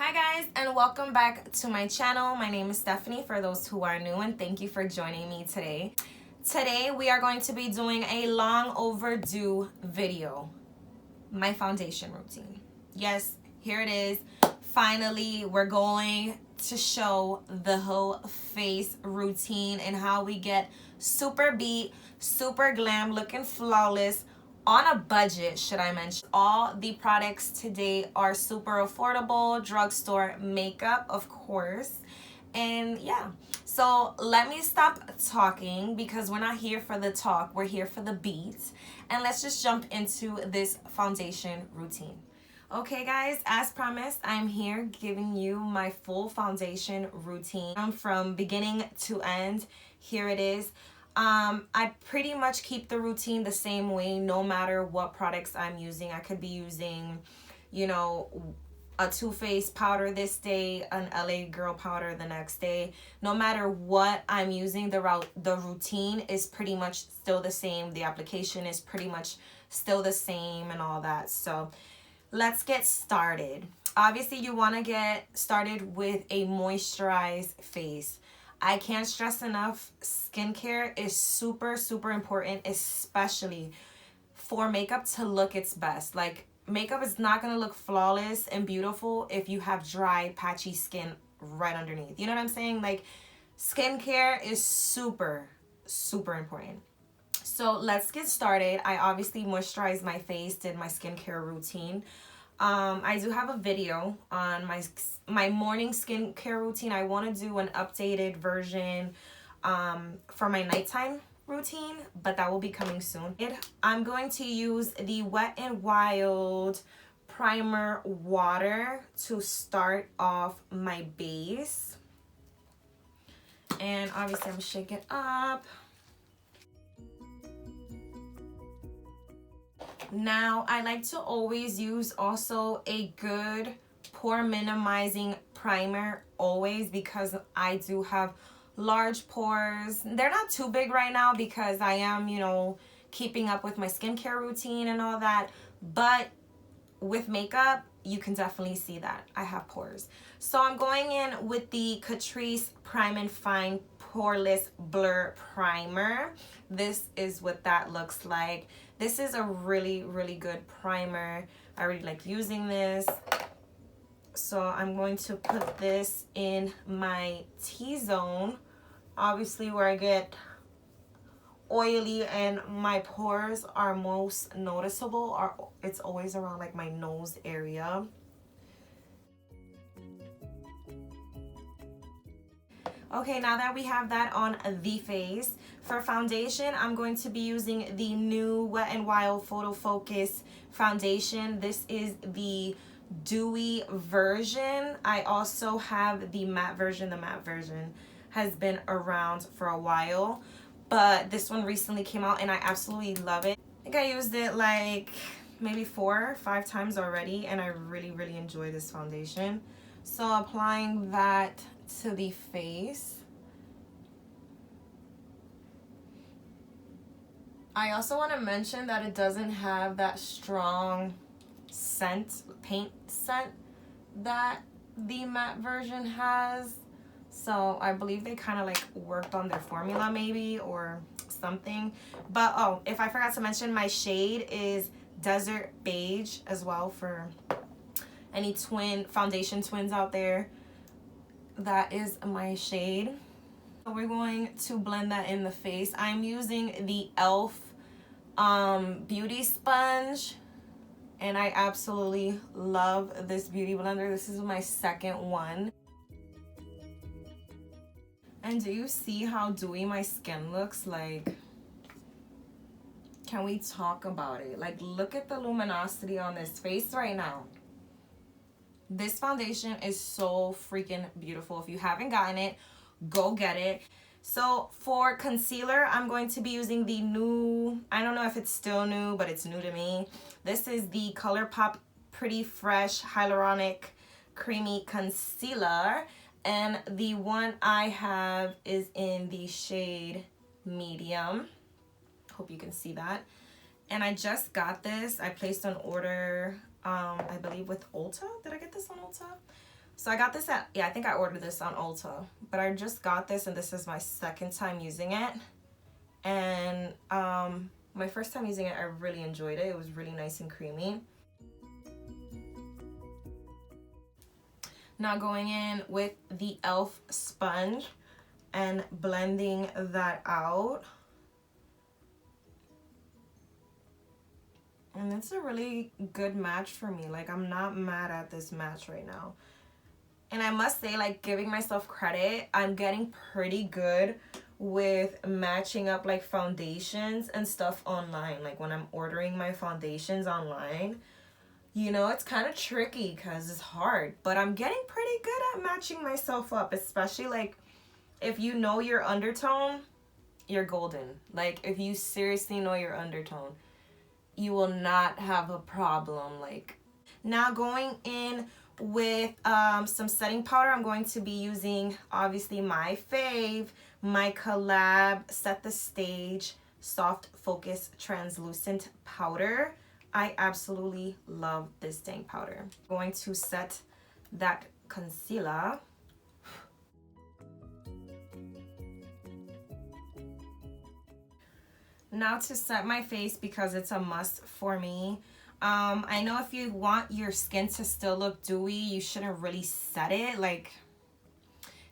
Hi guys, and welcome back to my channel. My name is Stephanie for those who are new, and thank you for joining me today. Today we are going to be doing a long overdue video, my foundation routine. Yes, here it is. Finally, we're going to show the whole face routine and how we get super beat, super glam, looking flawless, on a budget, should I mention. All the products today are super affordable, drugstore makeup, of course. And yeah, so let me stop talking because we're not here for the talk, we're here for the beats. And let's just jump into this foundation routine. Okay guys, as promised, I'm here giving you my full foundation routine from beginning to end. Here it is. I pretty much keep the routine the same way no matter what products I'm using. I could be using, you know, a Too Faced powder this day, an LA Girl powder the next day. No matter what I'm using, the routine is pretty much still the same. The application is pretty much still the same and all that. So let's get started. Obviously, you want to get started with a moisturized face. I can't stress enough, skincare is super, super important, especially for makeup to look its best. Like, makeup is not going to look flawless and beautiful if you have dry, patchy skin right underneath. You know what I'm saying? Like, skincare is super, super important. So let's get started. I obviously moisturized my face, did my skincare routine. I do have a video on my morning skincare routine. I want to do an updated version for my nighttime routine, but that will be coming soon. I'm going to use the Wet n Wild primer water to start off my base. And obviously I'm shaking it up. Now, I like to always use also a good pore minimizing primer always because I do have large pores. They're not too big right now because I am, keeping up with my skincare routine and all that. But with makeup, you can definitely see that I have pores. So I'm going in with the Catrice Prime and Fine Poreless Blur Primer. This is what that looks like. This is a really, really good primer. I really like using this. So I'm going to put this in my T-zone, obviously where I get oily and my pores are most noticeable. It's always around like my nose area. Okay, now that we have that on the face, for foundation, I'm going to be using the new Wet n Wild Photo Focus foundation. This is the dewy version. I also have the matte version. The matte version has been around for a while, but this one recently came out and I absolutely love it. I think I used it like maybe 4 or 5 times already, and I really, really enjoy this foundation. So applying that to the face. I also want to mention that it doesn't have that strong paint scent that the matte version has. So I believe they kind of like worked on their formula maybe or something. But oh, if I forgot to mention, my shade is Desert Beige as well for any foundation twins out there. That is my shade. So we're going to blend that in the face. I'm using the e.l.f. beauty sponge, and I absolutely love this beauty blender. This is my second one. And do you see how dewy my skin looks? Like, can we talk about it? Like, look at the luminosity on this face right now. This foundation is so freaking beautiful. If you haven't gotten it, go get it. So for concealer, I'm going to be using the new, I don't know if it's still new, but it's new to me. This is the ColourPop Pretty Fresh Hyaluronic Creamy Concealer. And the one I have is in the shade medium. Hope you can see that. And I just got this. I placed an order, I believe with Ulta. Did I get this on Ulta? So I got this at, yeah, I think I ordered this on Ulta, but I just got this and this is my second time using it. And my first time using it, I really enjoyed it. It was really nice and creamy. Now going in with the e.l.f. sponge and blending that out. And it's a really good match for me. Like, I'm not mad at this match right now. And I must say, like, giving myself credit, I'm getting pretty good with matching up like foundations and stuff online. Like when I'm ordering my foundations online, you know, it's kind of tricky because it's hard, but I'm getting pretty good at matching myself up, especially like if you know your undertone, you're golden. Like if you seriously know your undertone, you will not have a problem. Like, now going in with some setting powder, I'm going to be using obviously my fave, my collab Set the Stage Soft Focus Translucent Powder. I absolutely love this dang powder. I'm going to set that concealer. Now to set my face, because it's a must for me. I know if you want your skin to still look dewy, you shouldn't really set it. Like,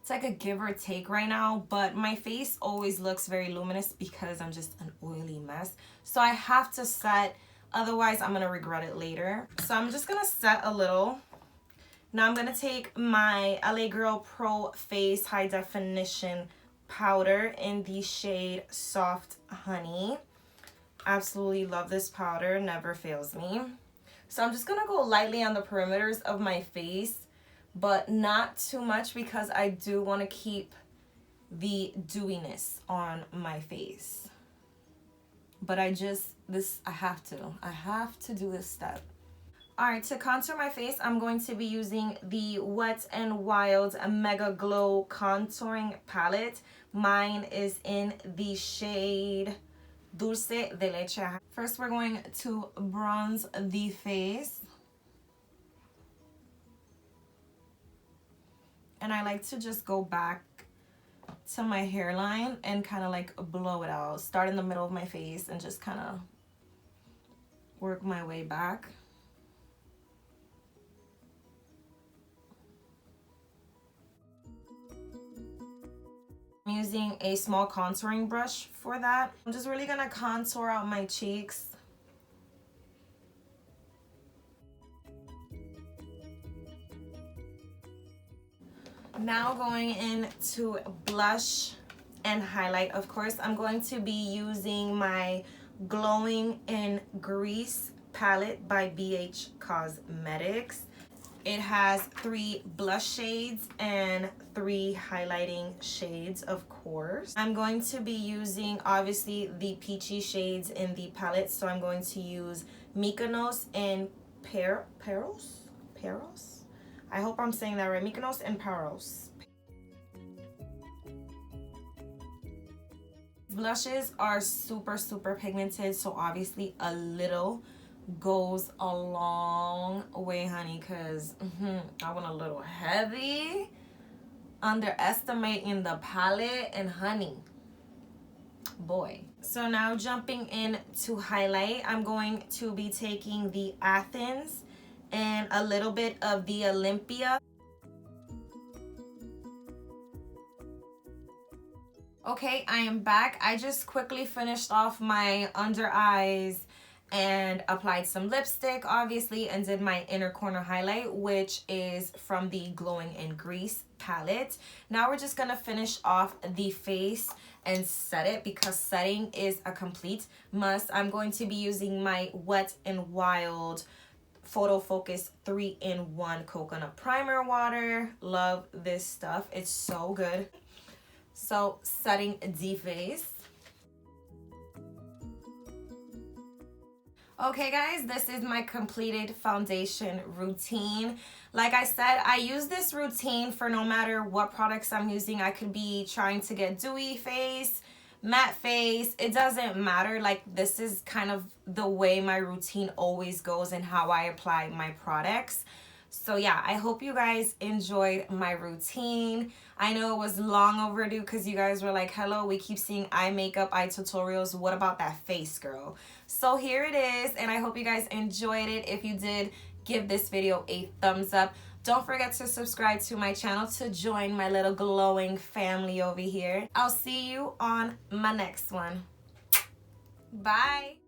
it's like a give or take right now, but my face always looks very luminous because I'm just an oily mess. So I have to set, otherwise I'm gonna regret it later. So I'm just gonna set a little. Now I'm gonna take my LA Girl Pro Face High Definition powder in the shade Soft Honey. Absolutely love this powder, never fails me. So I'm just gonna go lightly on the perimeters of my face, but not too much because I do want to keep the dewiness on my face. But I have to do this step. Alright, to contour my face, I'm going to be using the Wet n Wild Mega Glow Contouring Palette. Mine is in the shade Dulce de Leche. First, we're going to bronze the face. And I like to just go back to my hairline and kind of like blow it out. Start in the middle of my face and just kind of work my way back. I'm using a small contouring brush for that. I'm just really gonna contour out my cheeks. Now going into blush and highlight. Of course, I'm going to be using my Glowing in Grease palette by BH Cosmetics. It has 3 blush shades and 3 highlighting shades, of course. I'm going to be using, obviously, the peachy shades in the palette. So I'm going to use Mykonos and Paros? I hope I'm saying that right. Mykonos and Paros. Blushes are super, super pigmented. So obviously a little goes a long way, honey, because I went a little heavy, underestimating the palette, and honey, boy. So now jumping in to highlight, I'm going to be taking the Athens and a little bit of the Olympia. Okay, I am back. I just quickly finished off my under eyes and applied some lipstick, obviously, and did my inner corner highlight, which is from the Glowing in Grease palette. Now we're just gonna finish off the face and set it, because setting is a complete must. I'm going to be using my Wet n Wild Photo Focus 3-in-1 Coconut Primer Water. Love this stuff. It's so good. So setting the face. Okay guys, this is my completed foundation routine. Like I said, I use this routine for no matter what products I'm using. I could be trying to get dewy face, matte face, it doesn't matter. Like, this is kind of the way my routine always goes and how I apply my products. So yeah, I hope you guys enjoyed my routine. I know it was long overdue because you guys were like, hello, we keep seeing eye makeup, eye tutorials. What about that face, girl? So here it is, and I hope you guys enjoyed it. If you did, give this video a thumbs up. Don't forget to subscribe to my channel to join my little glowing family over here. I'll see you on my next one. Bye.